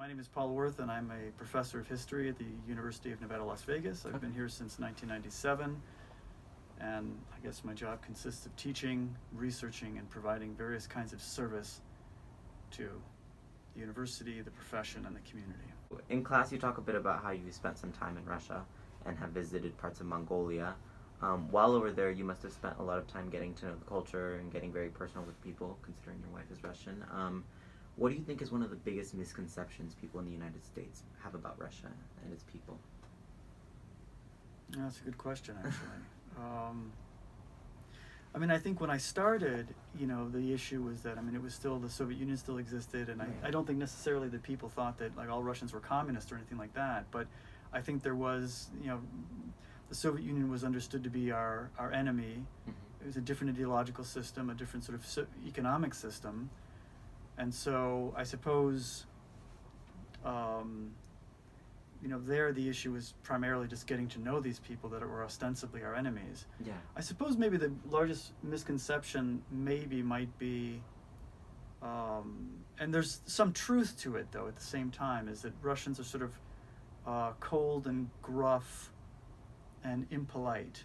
My name is Paul Werth, and I'm a professor of history at the University of Nevada, Las Vegas. I've been here since 1997, and I guess my job consists of teaching, researching, and providing various kinds of service to the university, the profession, and the community. In class, you talk a bit about how you spent some time in Russia and have visited parts of Mongolia. While over there, you must have spent a lot of time getting to know the culture and getting very personal with people, considering your wife is Russian. What do you think is one of the biggest misconceptions people in the United States have about Russia and its people? That's a good question, actually. I think when I started, the issue was that, it was still, the Soviet Union still existed, and I don't think necessarily that people thought that, all Russians were communist or anything like that, but I think there was, the Soviet Union was understood to be our enemy. Mm-hmm. It was a different ideological system, a different sort of economic system. And so I suppose, there the issue was primarily just getting to know these people that were ostensibly our enemies. Yeah. I suppose maybe the largest misconception might be, and there's some truth to it though at the same time, is that Russians are sort of cold and gruff and impolite.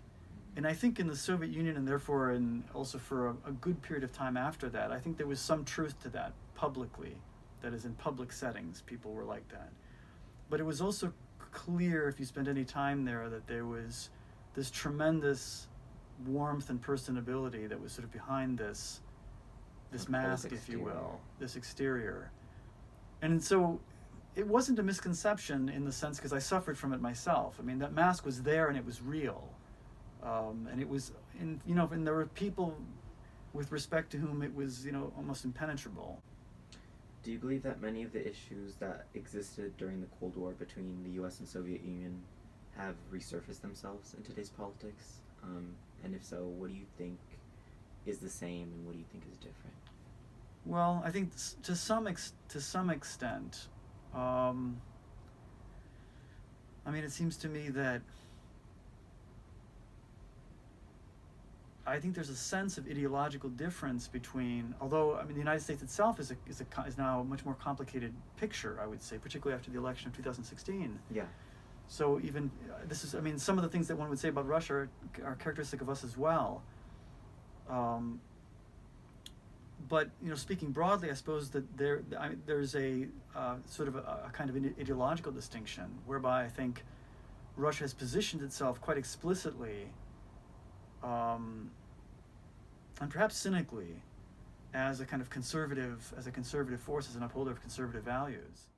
And I think in the Soviet Union, and therefore also for a good period of time after that, I think there was some truth to that publicly. That is, in public settings, people were like that. But it was also clear, if you spent any time there, that there was this tremendous warmth and personability that was sort of behind this mask, if you will, this exterior. And so it wasn't a misconception in the sense, because I suffered from it myself. That mask was there and it was real. And it was, and there were people with respect to whom it was, almost impenetrable. Do you believe that many of the issues that existed during the Cold War between the U.S. and Soviet Union have resurfaced themselves in today's politics? And if so, what do you think is the same and what do you think is different? Well, I think to some extent, it seems to me that I think there's a sense of ideological difference between, although the United States itself is now a much more complicated picture, I would say, particularly after the election of 2016. Yeah. So even this is, some of the things that one would say about Russia are characteristic of us as well. But speaking broadly, I suppose that there's a sort of a kind of an ideological distinction whereby I think Russia has positioned itself quite explicitly, and perhaps cynically, as a kind of conservative force, as an upholder of conservative values.